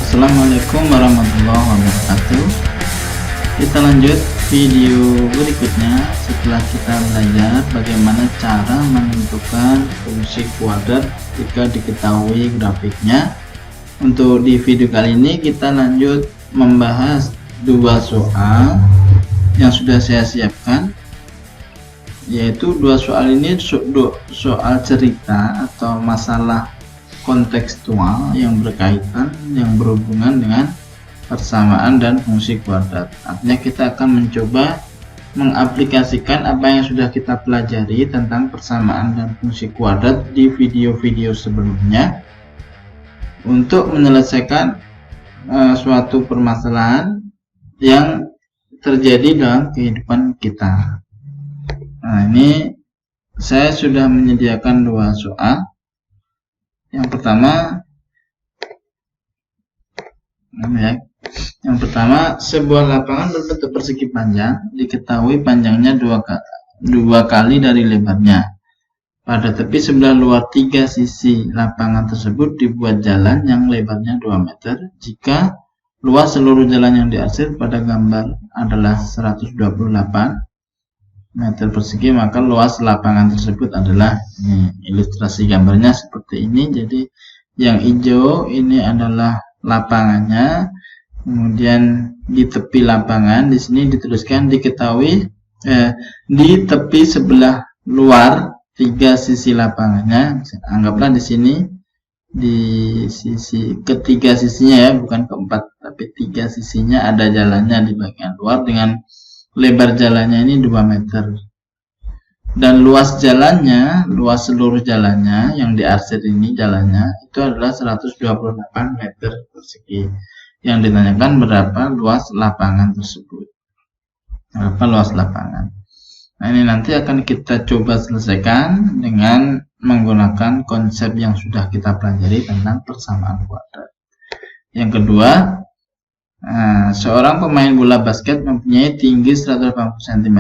Assalamualaikum warahmatullahi wabarakatuh. Kita lanjut video berikutnya setelah kita belajar bagaimana cara menentukan fungsi kuadrat jika diketahui grafiknya. Untuk di video kali ini kita lanjut membahas dua soal yang sudah saya siapkan, yaitu dua soal ini soal cerita atau masalah kontekstual yang berkaitan, yang berhubungan dengan persamaan dan fungsi kuadrat. Artinya kita akan mencoba mengaplikasikan apa yang sudah kita pelajari tentang persamaan dan fungsi kuadrat di video-video sebelumnya untuk menyelesaikan suatu permasalahan yang terjadi dalam kehidupan kita. Nah, ini saya sudah menyediakan dua soal. Yang pertama, sebuah lapangan berbentuk persegi panjang, diketahui panjangnya dua kali dari lebarnya. Pada tepi sebelah luar tiga sisi lapangan tersebut dibuat jalan yang lebarnya 2 meter. Jika luas seluruh jalan yang diarsir pada gambar adalah 128 meter persegi, maka luas lapangan tersebut adalah, ini ilustrasi gambarnya seperti ini. Jadi yang hijau ini adalah lapangannya, kemudian di tepi lapangan di sini dituliskan diketahui di tepi sebelah luar tiga sisi lapangannya. Anggaplah di sini di sisi ketiga sisinya ya, bukan keempat tapi tiga sisinya ada jalannya di bagian luar dengan lebar jalannya ini 2 meter, dan luas jalannya, luas seluruh jalannya yang diarsir ini jalannya itu adalah 128 meter persegi. Yang ditanyakan berapa luas lapangan tersebut, berapa luas lapangan. Nah, ini nanti akan kita coba selesaikan dengan menggunakan konsep yang sudah kita pelajari tentang persamaan kuadrat. Yang kedua, seorang pemain bola basket mempunyai tinggi 180 cm.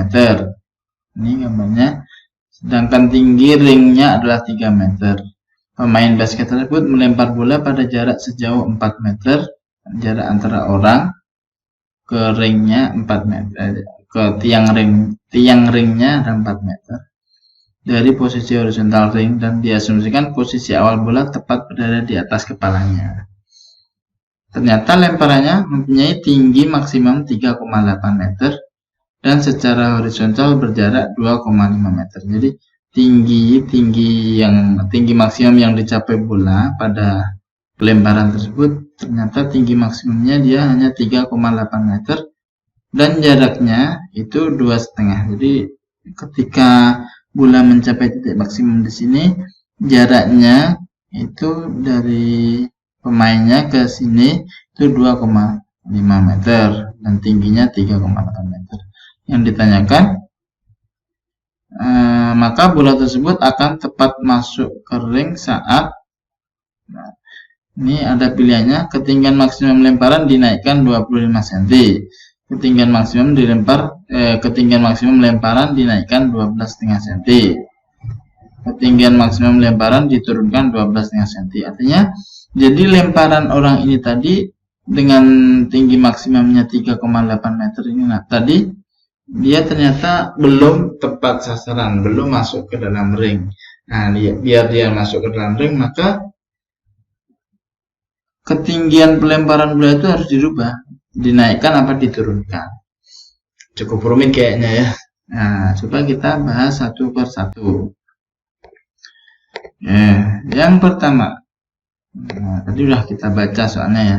Ini gambarnya. Sedangkan tinggi ringnya adalah 3 meter. Pemain basket tersebut melempar bola pada jarak sejauh 4 meter. Jarak antara orang ke ringnya 4 meter. Ke tiang ringnya ada 4 meter. Dari posisi horizontal ring, dan diasumsikan posisi awal bola tepat berada di atas kepalanya. Ternyata lemparannya mempunyai tinggi maksimum 3,8 meter dan secara horizontal berjarak 2,5 meter. Jadi tinggi maksimum yang dicapai bola pada pelemparan tersebut, ternyata tinggi maksimumnya dia hanya 3,8 meter dan jaraknya itu 2,5. Jadi ketika bola mencapai titik maksimum di sini, jaraknya itu dari pemainnya ke sini itu 2,5 meter dan tingginya 3,8 meter. Yang ditanyakan, maka bola tersebut akan tepat masuk ke ring saat, ini ada pilihannya, ketinggian maksimum lemparan dinaikkan 25 cm, ketinggian maksimum lemparan dinaikkan 12,5 cm, ketinggian maksimum lemparan diturunkan 12,5 cm. Artinya, jadi lemparan orang ini tadi dengan tinggi maksimumnya 3,8 meter ini, tadi dia ternyata belum tepat sasaran, belum masuk ke dalam ring. Nah, biar dia masuk ke dalam ring, maka ketinggian pelemparan bola itu harus dirubah, dinaikkan apa diturunkan. Cukup rumit kayaknya ya. Nah, coba kita bahas satu per satu. Yang pertama, tadi udah kita baca soalnya ya.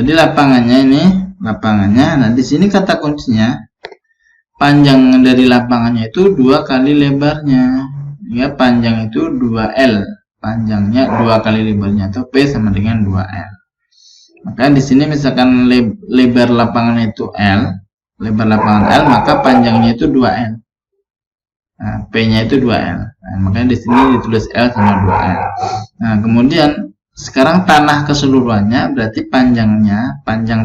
Jadi lapangannya, nah di sini kata kuncinya, panjang dari lapangannya itu 2 kali lebarnya. Ya, panjang itu 2L. Panjangnya 2 kali lebarnya, atau P sama dengan 2L. Maka di sini misalkan lebar lapangan itu L, lebar lapangan L, maka panjangnya itu 2L. Nah, P-nya itu 2L. Nah, makanya di sini ditulis L sama 2L. Nah, kemudian sekarang tanah keseluruhannya berarti panjang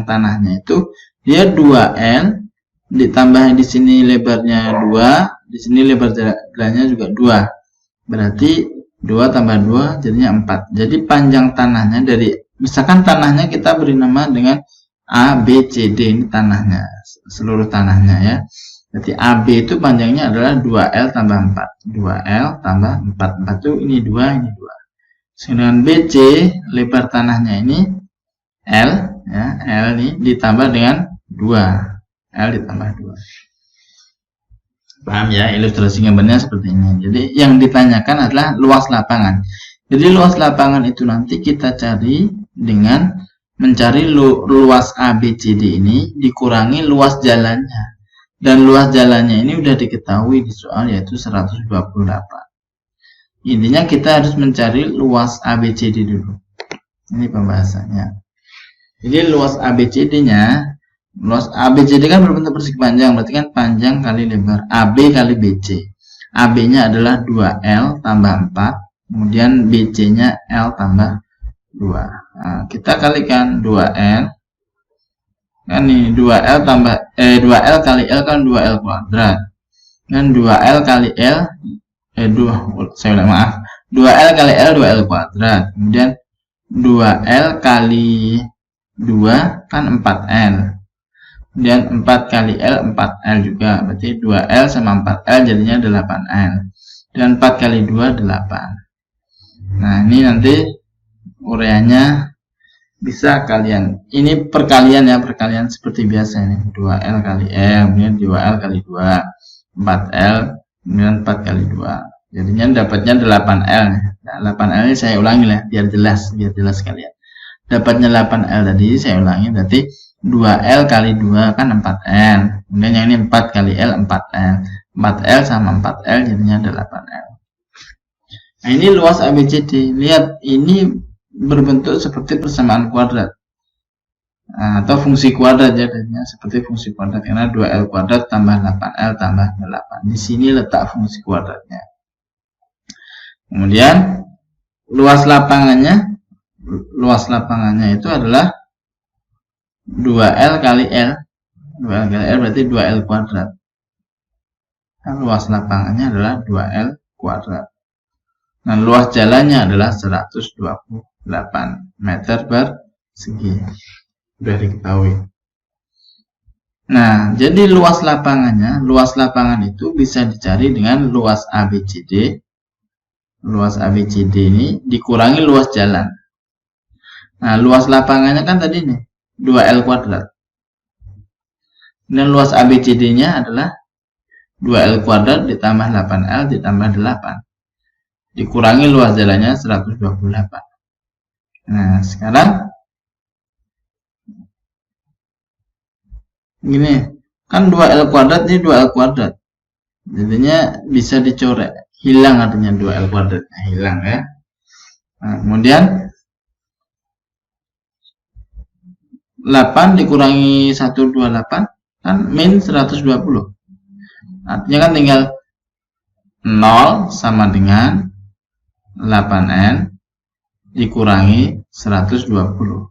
tanahnya itu dia 2L ditambah di sini lebarnya 2, di sini lebar jalannya juga 2. Berarti 2 tambah 2 jadinya 4. Jadi panjang tanahnya misalkan tanahnya kita beri nama dengan A, B, C, D, ini tanahnya, seluruh tanahnya ya. Berarti AB itu panjangnya adalah 2L tambah 4. 2L tambah 4. 4 itu ini 2, ini 2. Sedangkan BC, lebar tanahnya ini L, ya, L ini ditambah dengan 2. L ditambah 2. Paham ya, ilustrasi gambarnya seperti ini. Jadi yang ditanyakan adalah luas lapangan. Jadi luas lapangan itu nanti kita cari dengan mencari luas ABCD ini dikurangi luas jalannya. Dan luas jalannya ini udah diketahui di soal, yaitu 128. Intinya kita harus mencari luas ABCD dulu. Ini pembahasannya. Jadi luas ABCD-nya, luas ABCD kan berbentuk persegi panjang, berarti kan panjang kali lebar. AB kali BC. AB-nya adalah 2L tambah 4, kemudian BC-nya L tambah 2. Nah, kita kalikan 2L. Kan ini 2L tambah 2L kali L kan 2L kuadrat. Dan 2L kali L 2L kali L 2L kuadrat. Kemudian 2L kali 2 kan 4L. Kemudian 4 kali L 4L juga. Berarti 2L sama 4L jadinya 8L. Dan 4 kali 2 8. Nah, ini nanti ureanya bisa kalian. Ini perkalian ya, perkalian seperti biasa ini. 2L kali L, kemudian 2L kali 2. 4L, kemudian 4 kali 2. Jadinya dapatnya 8L. Nah, 8L ini saya ulangi lah, biar jelas kalian. Dapatnya 8L tadi, saya ulangi, berarti 2L kali 2 kan 4L. Kemudian yang ini 4 kali L 4L. 4L sama 4L jadinya 8L. Nah, ini luas ABCD. Lihat, ini berbentuk seperti persamaan kuadrat. Nah, atau fungsi kuadrat jadinya seperti fungsi kuadrat, karena 2L kuadrat tambah 8L tambah 8. Di sini letak fungsi kuadratnya. Kemudian luas lapangannya itu adalah 2L kali L. 2L kali L berarti 2L kuadrat. Nah, luas lapangannya adalah 2L kuadrat. Nah, luas jalannya adalah 128 meter persegi. Sudah diketahui. Nah, jadi luas lapangan itu bisa dicari dengan luas ABCD. Luas ABCD ini dikurangi luas jalan. Nah, luas lapangannya kan tadi nih 2L kuadrat. Dan luas ABCD-nya adalah 2L kuadrat ditambah 8L ditambah 8. Dikurangi luas jalannya 128. Nah, sekarang gini, kan 2L kuadrat ini 2L kuadrat. Jadinya bisa dicoret. Hilang artinya 2L kuadratnya, hilang ya. Nah, kemudian 8 dikurangi 128 kan min 120. Artinya kan tinggal 0 sama dengan 8N dikurangi 120.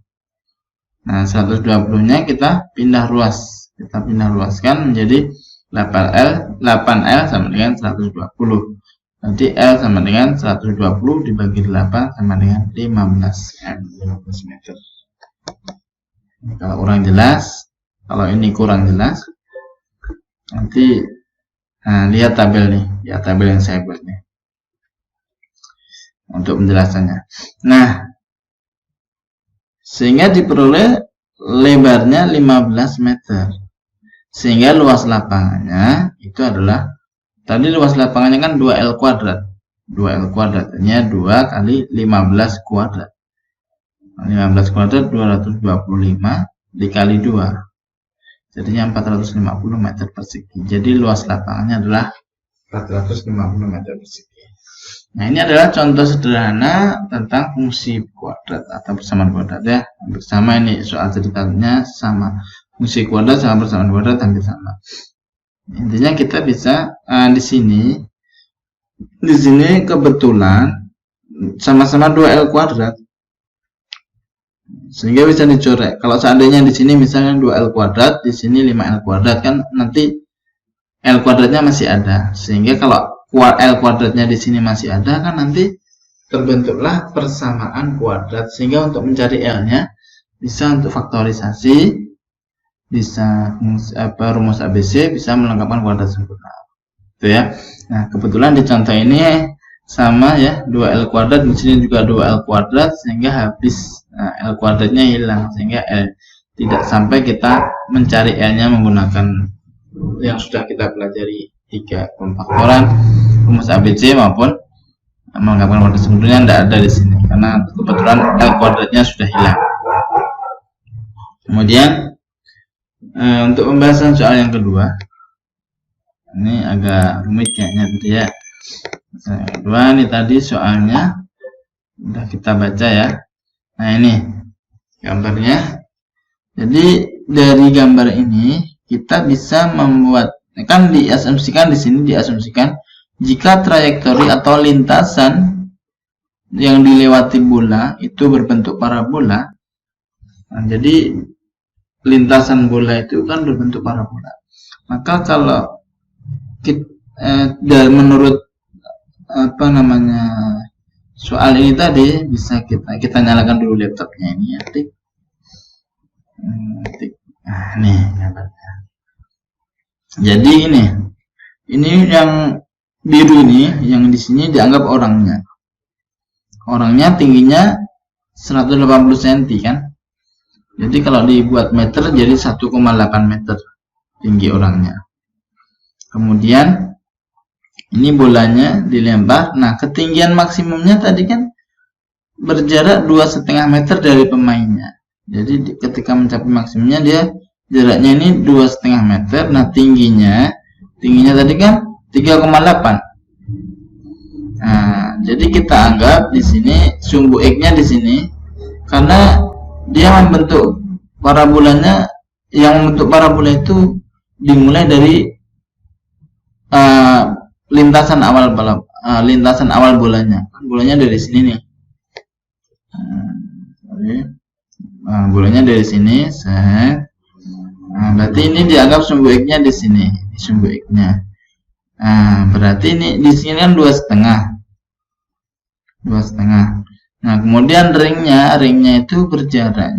Nah, 120-nya kita pindah ruas. Kita pindah ruaskan menjadi 8L sama dengan 120. Nanti L sama dengan 120 dibagi 8 sama dengan 15 meter. Kalau kurang jelas, kalau ini kurang jelas, nanti lihat tabel nih, ya tabel yang saya buat nih untuk penjelasannya. Nah, sehingga diperoleh lebarnya 15 meter. Sehingga luas lapangannya itu adalah, tadi luas lapangannya kan 2L kuadrat. 2L kuadrat, artinya 2 kali 15 kuadrat. 15 kuadrat 225 dikali 2. Jadinya 450 meter persegi. Jadi luas lapangannya adalah 450 meter persegi. Nah, ini adalah contoh sederhana tentang fungsi kuadrat atau persamaan kuadrat ya. Bersama ini soal ceritanya sama. Fungsi kuadrat sama persamaan kuadrat hampir sama. Intinya kita bisa di sini kebetulan sama-sama 2L kuadrat. Sehingga bisa dicoret. Kalau seandainya di sini misalnya 2L kuadrat, di sini 5L kuadrat, kan nanti L kuadratnya masih ada. Sehingga kalau L kuadratnya di sini masih ada, kan nanti terbentuklah persamaan kuadrat, sehingga untuk mencari L-nya bisa untuk faktorisasi, bisa rumus ABC, bisa melengkapkan kuadrat sempurna. Itu ya. Nah, kebetulan di contoh ini sama ya, 2L kuadrat, di sini juga 2L kuadrat, sehingga habis L kuadratnya hilang, sehingga L tidak sampai kita mencari L-nya menggunakan yang sudah kita pelajari 3 pemfaktoran, rumus ABC maupun melengkapkan kuadrat sempurna tidak ada di sini karena kebetulan L kuadratnya sudah hilang. Kemudian untuk pembahasan soal yang kedua, ini agak rumit kayaknya tadi ya. Yang kedua ini tadi soalnya sudah kita baca ya. Nah, ini gambarnya. Jadi dari gambar ini kita bisa membuat, kan diasumsikan di sini diasumsikan jika trayektori atau lintasan yang dilewati bola itu berbentuk parabola. Nah, jadi lintasan bola itu kan berbentuk parabola. Maka kalau menurut soal ini tadi, bisa kita nyalakan dulu laptopnya ini ya. Nah, nih gambarnya. Jadi ini yang biru ini, yang di sini dianggap orangnya. Orangnya tingginya 180 cm kan. Jadi kalau dibuat meter jadi 1,8 meter tinggi orangnya. Kemudian ini bolanya dilempar. Nah, ketinggian maksimumnya tadi kan berjarak 2,5 meter dari pemainnya. Jadi ketika mencapai maksimumnya dia jaraknya ini 2,5 meter. Nah, tingginya tadi kan 3,8. Nah, jadi kita anggap di sini sumbu X-nya di sini karena dia membentuk parabolanya. Yang membentuk parabola itu dimulai dari lintasan awal bolanya. Bolanya dari sini nih. Bolanya dari sini. Nah, berarti ini dianggap sumbu X-nya di sini, sumbu X-nya. Nah, berarti ini di sini kan 2,5. Nah, kemudian ringnya itu berjarak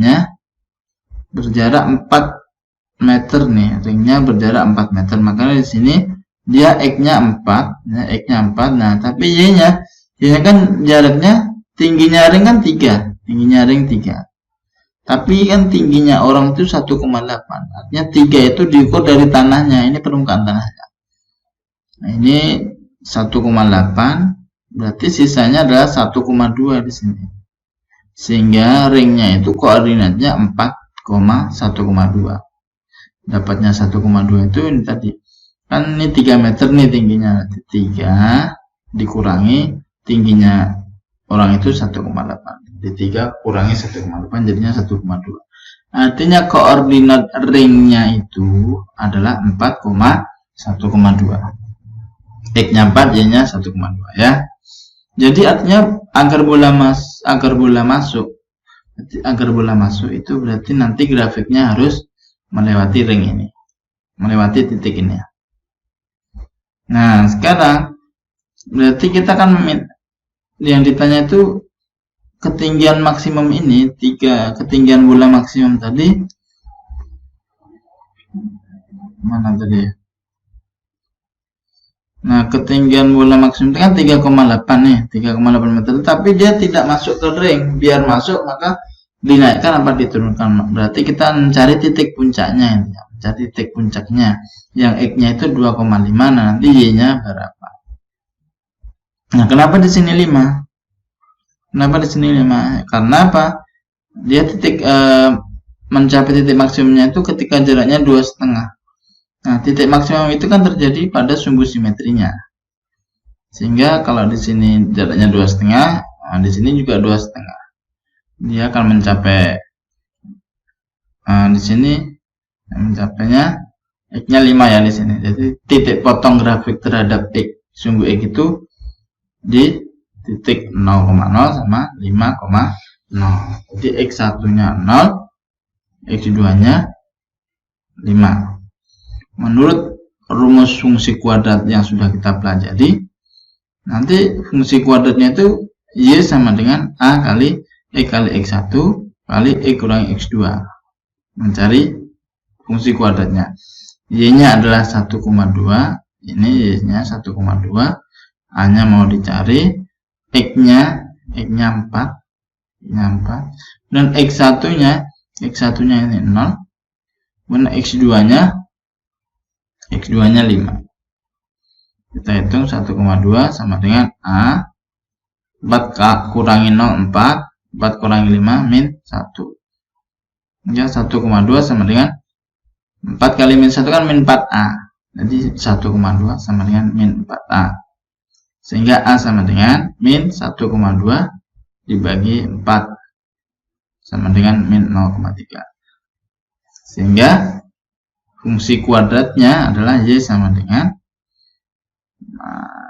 4 meter nih. Ringnya berjarak 4 meter. Makanya di sini dia X-nya 4, ya, X-nya 4. Nah, tapi Y-nya kan jaraknya, tingginya ring kan 3. Tingginya ring 3. Tapi kan tingginya orang itu 1,8. Artinya 3 itu diukur dari tanahnya. Ini permukaan tanahnya. Nah, ini 1,8. Berarti sisanya adalah 1,2 di sini. Sehingga ringnya itu koordinatnya 4,1,2. Dapatnya 1,2 itu ini tadi. Kan ini 3 meter nih tingginya. 3 dikurangi tingginya orang itu 1,8. Di 3 kurangi 1,8 jadinya 1,2. Artinya koordinat ringnya itu adalah 4,1,2. X-nya 4, Y-nya 1,2 ya. Jadi artinya agar bola masuk itu berarti nanti grafiknya harus melewati ring ini. Melewati titik ini. Nah, sekarang berarti kita kan yang ditanya itu ketinggian maksimum ini, ketinggian bola maksimum tadi mana tadi ya? Nah, ketinggian bola maksimum itu kan 3,8 nih, 3,8 meter, tapi dia tidak masuk ke ring. Biar masuk maka dinaikkan apa diturunkan. Berarti kita mencari titik puncaknya, mencari titik puncaknya. Yang X-nya itu 2,5, nah nanti Y-nya berapa? Nah, kenapa di sini 5? Kenapa di sini 5? Karena apa? Dia mencapai titik maksimumnya itu ketika jaraknya 2,5. Nah, titik maksimum itu kan terjadi pada sumbu simetrinya. Sehingga kalau di sini jaraknya 2,5, nah di sini juga 2,5. Dia akan mencapai di sini mencapainya X-nya 5 ya di sini. Jadi titik potong grafik terhadap X sumbu X itu di titik 0,0 sama 5,0. Jadi X1-nya 0, X2-nya 5. Menurut rumus fungsi kuadrat yang sudah kita pelajari, nanti fungsi kuadratnya itu Y sama dengan A kali X1 kali E kurangi X2. Mencari fungsi kuadratnya. Y-nya adalah 1,2. Ini Y-nya 1,2. A-nya mau dicari. X-nya 4. Dan X1-nya ini 0. Kemudian X2-nya 5. Kita hitung 1,2 sama dengan A 4 kurangi 0 4 kurangi 5 min 1. Ya, 1,2 sama dengan 4 kali min 1 kan min 4A. Jadi 1,2 sama dengan min 4A. Sehingga A sama dengan min 1,2 dibagi 4 sama dengan min 0,3. Sehingga fungsi kuadratnya adalah Y sama dengan,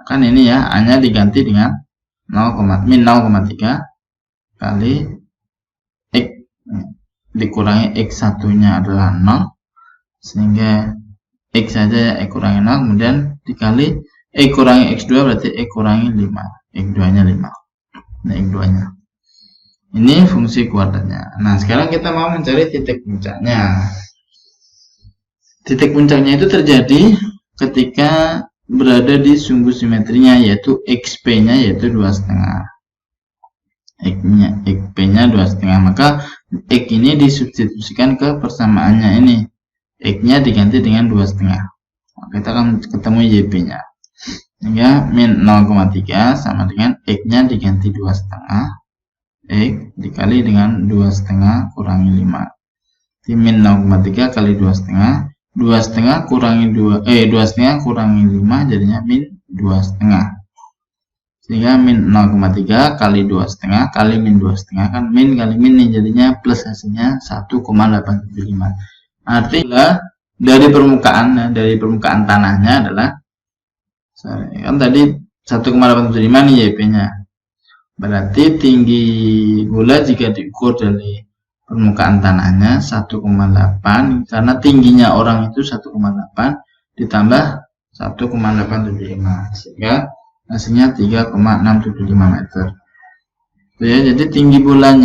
kan ini ya, A-nya diganti dengan min 0,3 kali X dikurangi X1-nya adalah 0. Sehingga X saja ya, E kurangi 0. Kemudian dikali E kurangi X2 berarti E kurangi 5. X2-nya 5. Nah, X2-nya. Ini fungsi kuadratnya. Nah, sekarang kita mau mencari titik puncaknya. Titik puncaknya itu terjadi ketika berada di sumbu simetrinya, yaitu XP-nya yaitu 2,5. XP-nya 2,5. Maka X ini disubstitusikan ke persamaannya ini. X-nya diganti dengan 2,5. Kita akan ketemu YP-nya. Sehingga min 0,3 sama dengan X-nya diganti 2,5. X dikali dengan 2,5 kurangi 5. Jadi min 0,3 kali 2,5. 2,5 kurangi 2,5 kurangi 5 jadinya min 2,5. Sehingga min 0,3 kali 2,5 kali min 2,5 kan min kali min nih, jadinya plus hasilnya 1,875. Artinya dari permukaan tanahnya adalah, kan tadi 1,875 nih YP-nya. Berarti tinggi gula jika diukur dari permukaan tanahnya 1,8, karena tingginya orang itu 1,8 ditambah 1,875 sehingga hasilnya 3,675 meter. Itu ya, jadi tinggi bulan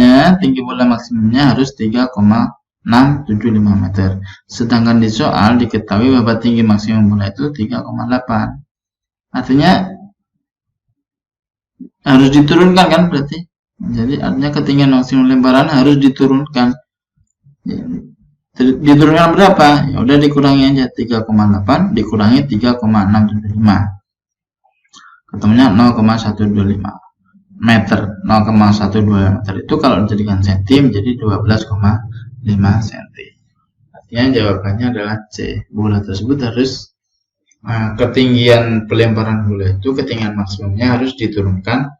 maksimumnya harus 3,675 meter. Sedangkan di soal diketahui bahwa tinggi maksimum bulan itu 3,8. Artinya harus diturunkan kan berarti. Jadi artinya ketinggian maksimum lemparan harus diturunkan. Diturunkan berapa? Ya udah dikurangi aja 3,8 dikurangi 3,675. Ketemunya 0,125 meter. 0,125 meter itu kalau dijadikan cm menjadi 12,5 cm. Artinya jawabannya adalah C. Bola tersebut harus ketinggian pelemparan bola itu ketinggian maksimumnya harus diturunkan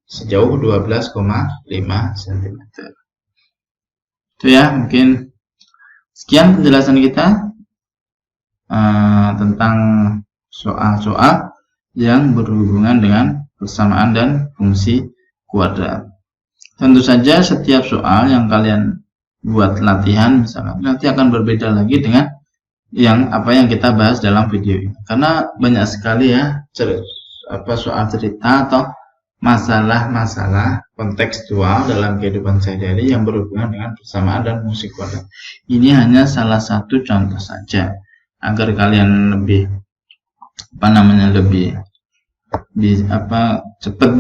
sejauh 12,5 cm. Itu ya, mungkin sekian penjelasan kita tentang soal-soal yang berhubungan dengan persamaan dan fungsi kuadrat. Tentu saja setiap soal yang kalian buat latihan misalkan nanti akan berbeda lagi dengan yang kita bahas dalam video ini, karena banyak sekali ya soal cerita atau masalah-masalah kontekstual dalam kehidupan sehari-hari yang berhubungan dengan persamaan dan fungsi kuadrat. Ini hanya salah satu contoh saja agar kalian lebih cepat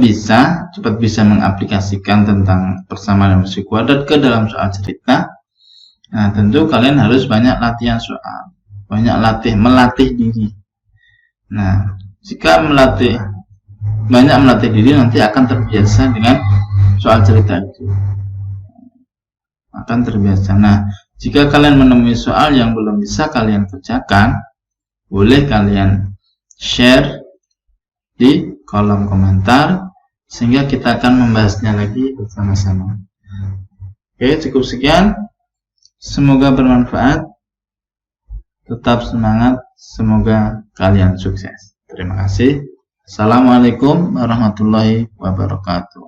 bisa mengaplikasikan tentang persamaan dan fungsi kuadrat ke dalam soal cerita. Nah, tentu kalian harus banyak latihan soal, melatih diri. Nah, jika banyak melatih diri, nanti akan terbiasa dengan soal cerita itu. Akan terbiasa. Nah, jika kalian menemui soal yang belum bisa kalian kerjakan, boleh kalian share di kolom komentar sehingga kita akan membahasnya lagi bersama-sama. Oke, cukup sekian. Semoga bermanfaat. Tetap semangat. Semoga kalian sukses. Terima kasih. Assalamualaikum warahmatullahi wabarakatuh.